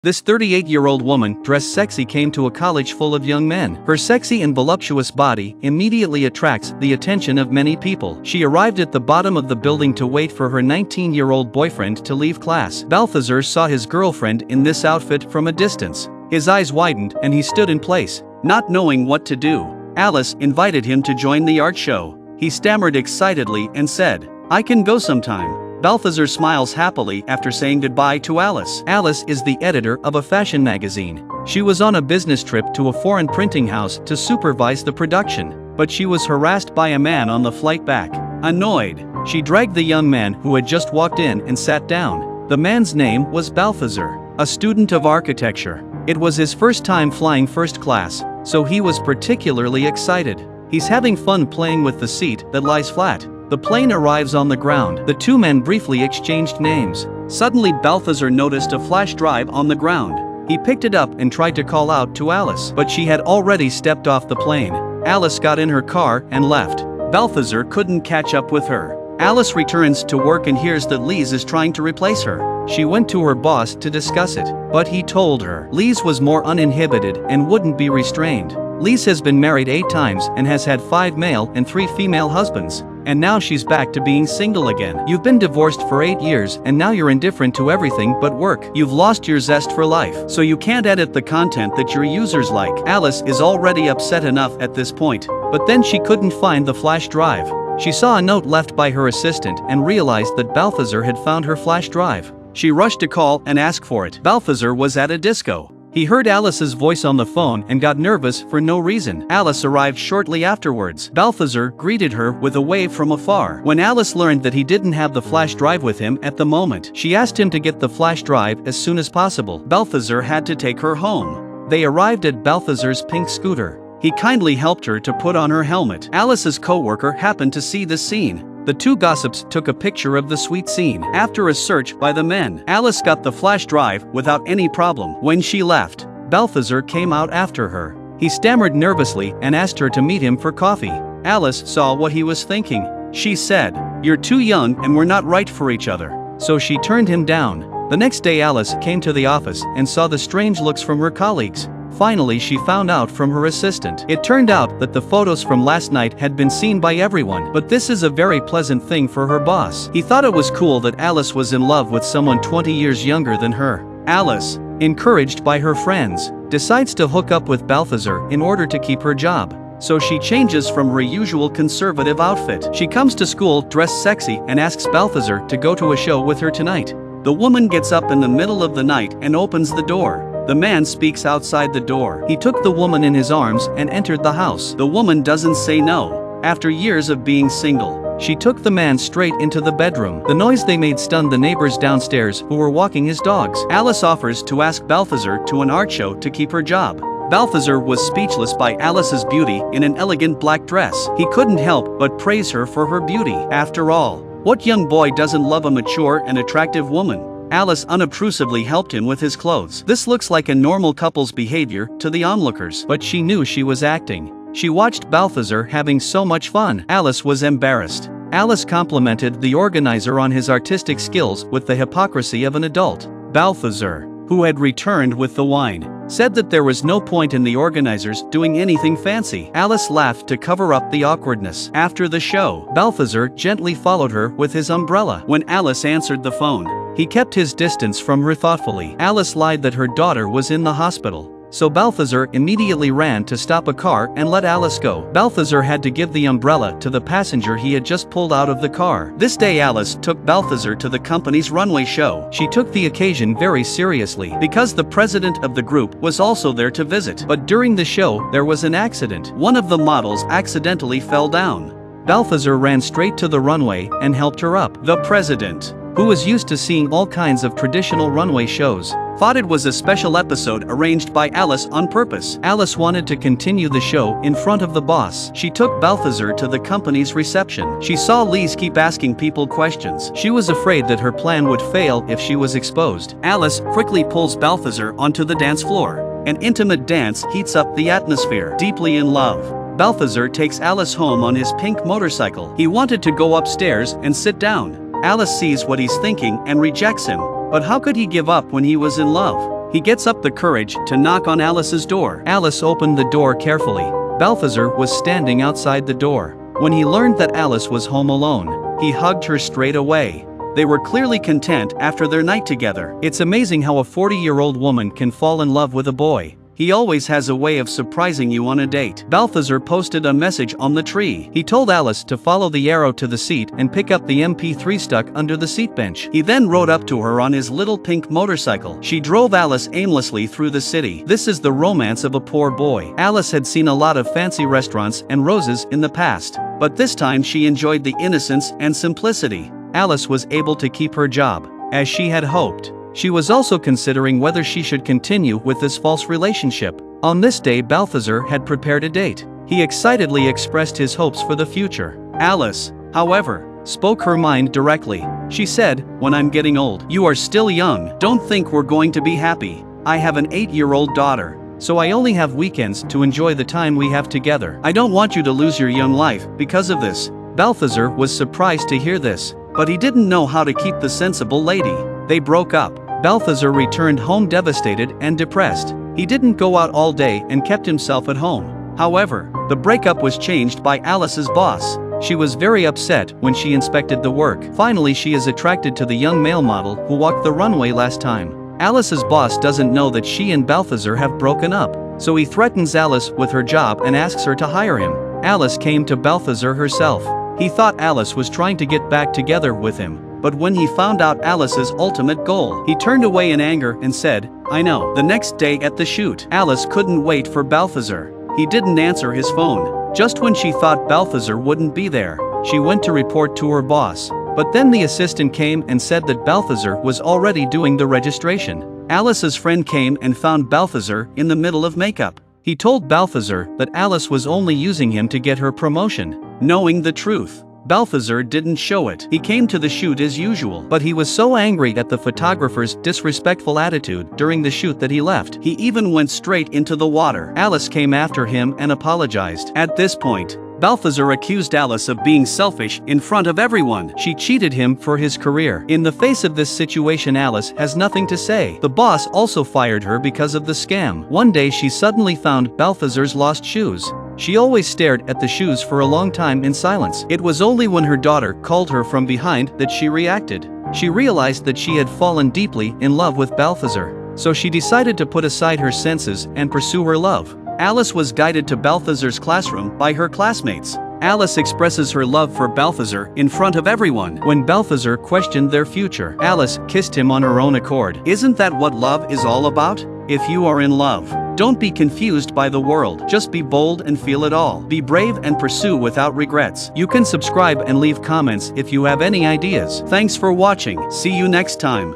This 38-year-old woman, dressed sexy, came to a college full of young men. Her sexy and voluptuous body immediately attracts the attention of many people. She arrived at the bottom of the building to wait for her 19-year-old boyfriend to leave class. Balthazar saw his girlfriend in this outfit from a distance. His eyes widened and he stood in place, not knowing what to do. Alice invited him to join the art show. He stammered excitedly and said, "I can go sometime." Balthazar smiles happily after saying goodbye to Alice. Alice is the editor of a fashion magazine. She was on a business trip to a foreign printing house to supervise the production, but she was harassed by a man on the flight back. Annoyed, she dragged the young man who had just walked in and sat down. The man's name was Balthazar, a student of architecture. It was his first time flying first class, so he was particularly excited. He's having fun playing with the seat that lies flat. The plane arrives on the ground. The two men briefly exchanged names. Suddenly Balthazar noticed a flash drive on the ground. He picked it up and tried to call out to Alice, but she had already stepped off the plane. Alice got in her car and left. Balthazar couldn't catch up with her. Alice returns to work and hears that Lise is trying to replace her. She went to her boss to discuss it, but he told her Lise was more uninhibited and wouldn't be restrained. Lise has been married 8 times and has had 5 male and 3 female husbands. And now she's back to being single again. You've been divorced for 8 years and now you're indifferent to everything but work. You've lost your zest for life, so you can't edit the content that your users like. Alice is already upset enough at this point, but then she couldn't find the flash drive. She saw a note left by her assistant and realized that Balthazar had found her flash drive. She rushed to call and ask for it. Balthazar was at a disco. He heard Alice's voice on the phone and got nervous for no reason. Alice arrived shortly afterwards. Balthazar greeted her with a wave from afar. When Alice learned that he didn't have the flash drive with him at the moment, she asked him to get the flash drive as soon as possible. Balthazar had to take her home. They arrived at Balthazar's pink scooter. He kindly helped her to put on her helmet. Alice's co-worker happened to see this scene. The two gossips took a picture of the sweet scene. After a search by the men, Alice got the flash drive without any problem. When she left, Balthazar came out after her. He stammered nervously and asked her to meet him for coffee. Alice saw what he was thinking. She said, "You're too young and we're not right for each other." So she turned him down. The next day Alice came to the office and saw the strange looks from her colleagues. Finally she found out from her assistant. It turned out that the photos from last night had been seen by everyone, but this is a very pleasant thing for her boss. He thought it was cool that Alice was in love with someone 20 years younger than her. Alice, encouraged by her friends, decides to hook up with Balthazar in order to keep her job. So she changes from her usual conservative outfit. She comes to school dressed sexy and asks Balthazar to go to a show with her tonight. The woman gets up in the middle of the night and opens the door. The man speaks outside the door. He took the woman in his arms and entered the house. The woman doesn't say no. After years of being single, she took the man straight into the bedroom. The noise they made stunned the neighbors downstairs who were walking his dogs. Alice offers to ask Balthazar to an art show to keep her job. Balthazar was speechless by Alice's beauty in an elegant black dress. He couldn't help but praise her for her beauty. After all, what young boy doesn't love a mature and attractive woman? Alice unobtrusively helped him with his clothes. This looks like a normal couple's behavior to the onlookers, but she knew she was acting. She watched Balthazar having so much fun. Alice was embarrassed. Alice complimented the organizer on his artistic skills with the hypocrisy of an adult. Balthazar, who had returned with the wine, said that there was no point in the organizers doing anything fancy. Alice laughed to cover up the awkwardness. After the show, Balthazar gently followed her with his umbrella. When Alice answered the phone, he kept his distance from her thoughtfully. Alice lied that her daughter was in the hospital. So Balthazar immediately ran to stop a car and let Alice go. Balthazar had to give the umbrella to the passenger he had just pulled out of the car. This day Alice took Balthazar to the company's runway show. She took the occasion very seriously because the president of the group was also there to visit. But during the show there was an accident. One of the models accidentally fell down. Balthazar ran straight to the runway and helped her up. The president, who was used to seeing all kinds of traditional runway shows, thought it was a special episode arranged by Alice on purpose. Alice wanted to continue the show in front of the boss. She took Balthazar to the company's reception. She saw Lise keep asking people questions. She was afraid that her plan would fail if she was exposed. Alice quickly pulls Balthazar onto the dance floor. An intimate dance heats up the atmosphere. Deeply in love, Balthazar takes Alice home on his pink motorcycle. He wanted to go upstairs and sit down. Alice sees what he's thinking and rejects him. But how could he give up when he was in love? He gets up the courage to knock on Alice's door. Alice opened the door carefully. Balthazar was standing outside the door. When he learned that Alice was home alone, he hugged her straight away. They were clearly content after their night together. It's amazing how a 40-year-old woman can fall in love with a boy. He always has a way of surprising you on a date. Balthazar posted a message on the tree. He told Alice to follow the arrow to the seat and pick up the MP3 stuck under the seat bench. He then rode up to her on his little pink motorcycle. She drove Alice aimlessly through the city. This is the romance of a poor boy. Alice had seen a lot of fancy restaurants and roses in the past, but this time she enjoyed the innocence and simplicity. Alice was able to keep her job, as she had hoped. She was also considering whether she should continue with this false relationship. On this day, Balthazar had prepared a date. He excitedly expressed his hopes for the future. Alice, however, spoke her mind directly. She said, "When I'm getting old, you are still young. Don't think we're going to be happy. I have an 8-year-old daughter, so I only have weekends to enjoy the time we have together. I don't want you to lose your young life because of this." Balthazar was surprised to hear this, but he didn't know how to keep the sensible lady. They broke up. Balthazar returned home devastated and depressed. He didn't go out all day and kept himself at home. However, the breakup was changed by Alice's boss. She was very upset when she inspected the work. Finally, she is attracted to the young male model who walked the runway last time. Alice's boss doesn't know that she and Balthazar have broken up, so he threatens Alice with her job and asks her to hire him. Alice came to Balthazar herself. He thought Alice was trying to get back together with him. But when he found out Alice's ultimate goal, he turned away in anger and said, "I know." The next day at the shoot, Alice couldn't wait for Balthazar. He didn't answer his phone. Just when she thought Balthazar wouldn't be there, she went to report to her boss. But then the assistant came and said that Balthazar was already doing the registration. Alice's friend came and found Balthazar in the middle of makeup. He told Balthazar that Alice was only using him to get her promotion. Knowing the truth, Balthazar didn't show it. He came to the shoot as usual, but he was so angry at the photographer's disrespectful attitude during the shoot that he left. He even went straight into the water. Alice came after him and apologized. At this point, Balthazar accused Alice of being selfish in front of everyone. She cheated him for his career. In the face of this situation, Alice has nothing to say. The boss also fired her because of the scam. One day she suddenly found Balthazar's lost shoes. She always stared at the shoes for a long time in silence. It was only when her daughter called her from behind that she reacted. She realized that she had fallen deeply in love with Balthazar, so she decided to put aside her senses and pursue her love. Alice was guided to Balthazar's classroom by her classmates. Alice expresses her love for Balthazar in front of everyone. When Balthazar questioned their future, Alice kissed him on her own accord. Isn't that what love is all about? If you are in love, don't be confused by the world. Just be bold and feel it all. Be brave and pursue without regrets. You can subscribe and leave comments if you have any ideas. Thanks for watching. See you next time.